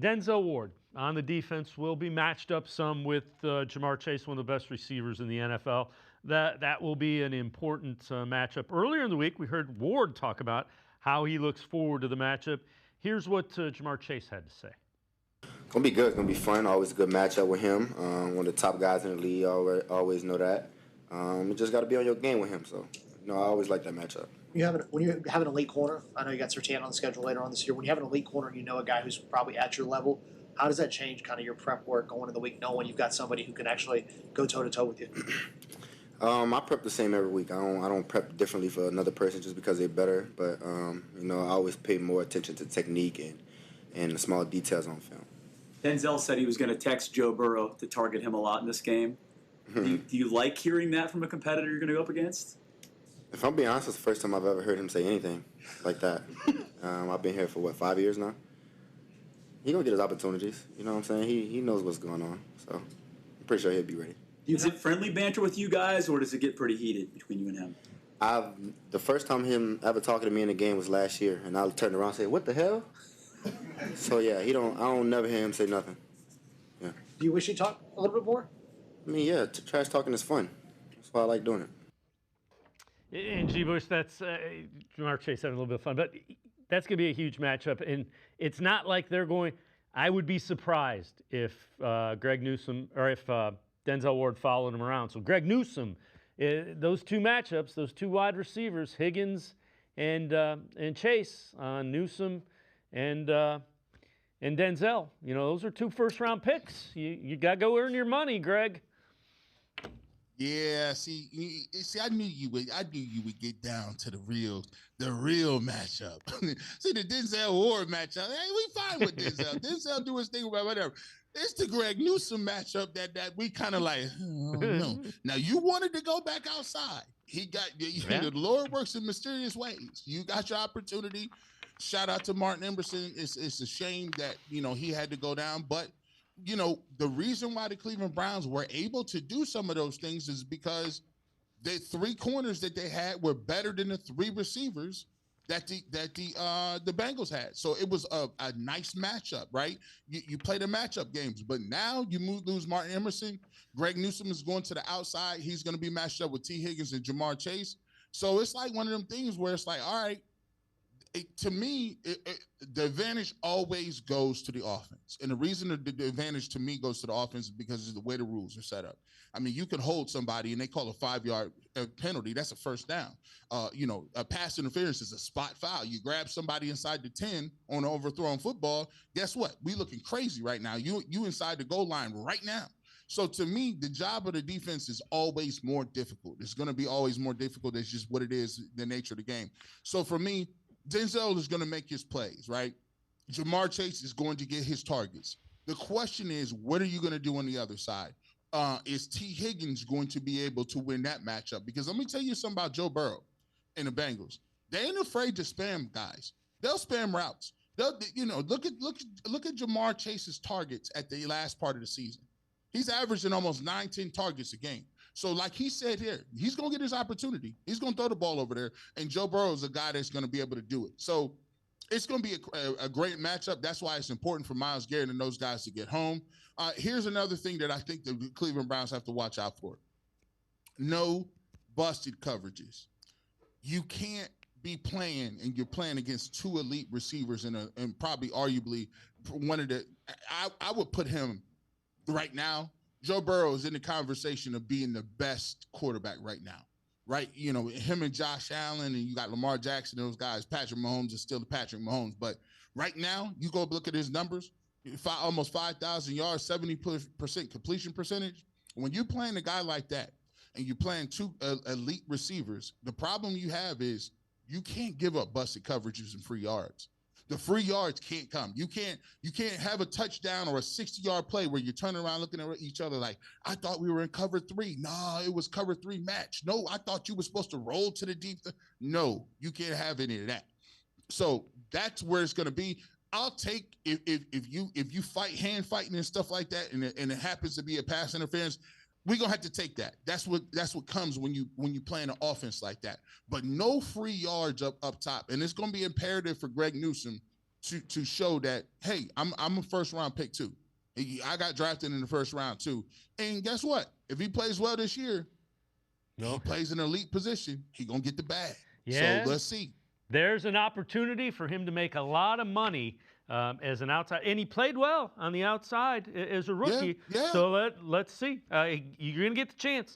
Denzel Ward on the defense will be matched up some with Jamar Chase, one of the best receivers in the NFL. That will be an important matchup. Earlier in the week, we heard Ward talk about how he looks forward to the matchup. Here's what Jamar Chase had to say. Gonna be good. Gonna be fun. Always a good matchup with him. One of the top guys in the league. Always know that. You just got to be on your game with him. So, I always like that matchup. When you're having a elite corner, I know you got Surtain on the schedule later on this year. When you have an elite corner, you know a guy who's probably at your level. How does that change kind of your prep work going into the week, knowing you've got somebody who can actually go toe to toe with you? I prep the same every week. I don't prep differently for another person just because they're better. But I always pay more attention to technique and the small details on film. Denzel said he was going to text Joe Burrow to target him a lot in this game. Do you like hearing that from a competitor you're going to go up against? If I'm being honest, it's the first time I've ever heard him say anything like that. I've been here for, 5 years now? He's going to get his opportunities. You know what I'm saying? He knows what's going on. So I'm pretty sure he'll be ready. Is it friendly banter with you guys, or does it get pretty heated between you and him? The first time him ever talking to me in the game was last year, and I turned around and said, "What the hell?" So yeah, I don't never hear him say nothing. Yeah. Do you wish he talked a little bit more? I mean, yeah, trash talking is fun. That's why I like doing it. And G. Bush, that's Jamar Chase having a little bit of fun, but that's going to be a huge matchup. And it's not like they're going. I would be surprised if Greg Newsome or if Denzel Ward followed him around. So Greg Newsome, those two matchups, those two wide receivers, Higgins and Chase, Newsome and Denzel. Those are 2 first-round picks. You got to go earn your money, Greg. Yeah, see, I knew you would get down to the real matchup. See, the Denzel Ward matchup. Hey, we fine with Denzel. Denzel do his thing about whatever. It's the Greg Newsome matchup that we kind of like. Oh, no. Now you wanted to go back outside. The Lord works in mysterious ways. You got your opportunity. Shout out to Martin Emerson. It's a shame that he had to go down, but. The reason why the Cleveland Browns were able to do some of those things is because the 3 corners that they had were better than the 3 receivers that the Bengals had. So it was a nice matchup, right? You play the matchup games, but now you lose Martin Emerson. Greg Newsome is going to the outside. He's going to be matched up with T. Higgins and Jamar Chase. So it's like one of them things where it's like, all right, to me, the advantage always goes to the offense. And the reason the advantage to me goes to the offense is because of the way the rules are set up. I mean, you can hold somebody and they call a 5-yard penalty. That's a first down. A pass interference is a spot foul. You grab somebody inside the 10 on an overthrown football. Guess what? We looking crazy right now. You inside the goal line right now. So to me, the job of the defense is always more difficult. It's going to be always more difficult. It's just what it is, the nature of the game. So for me, Denzel is going to make his plays, right? Jamar Chase is going to get his targets. The question is, what are you going to do on the other side? Is T. Higgins going to be able to win that matchup? Because let me tell you something about Joe Burrow and the Bengals. They ain't afraid to spam guys. They'll spam routes. Look at Jamar Chase's targets at the last part of the season. He's averaging almost 9-10 targets a game. So like he said here, he's going to get his opportunity. He's going to throw the ball over there, and Joe Burrow is a guy that's going to be able to do it. So it's going to be a great matchup. That's why it's important for Myles Garrett and those guys to get home. Here's another thing that I think the Cleveland Browns have to watch out for. No busted coverages. You can't be playing, and you're playing against 2 elite receivers and probably arguably one of the – I would put him right now. Joe Burrow is in the conversation of being the best quarterback right now, right? Him and Josh Allen, and you got Lamar Jackson, those guys. Patrick Mahomes is still the Patrick Mahomes. But right now, you go look at his numbers, almost 5,000 yards, 70% completion percentage. When you're playing a guy like that and you're playing 2 elite receivers, the problem you have is you can't give up busted coverages and free yards. The free yards can't come. You can't have a touchdown or a 60-yard play where you're turning around looking at each other like, I thought we were in cover 3. No, it was cover 3 match. No, I thought you were supposed to roll to the deep. No, you can't have any of that. So that's where it's going to be. I'll take if you fight hand fighting and stuff like that, and it happens to be a pass interference, we're gonna have to take that. That's what comes when you play an offense like that. But no free yards up top, and it's gonna be imperative for Greg Newsome to show that, hey, I'm a first round pick too. I got drafted in the first round too. And guess what? If he plays well this year, he plays an elite position, he gonna get the bag. Yeah. So let's see. There's an opportunity for him to make a lot of money as an outside, and he played well on the outside as a rookie. Yeah. So let's see. You're gonna get the chance.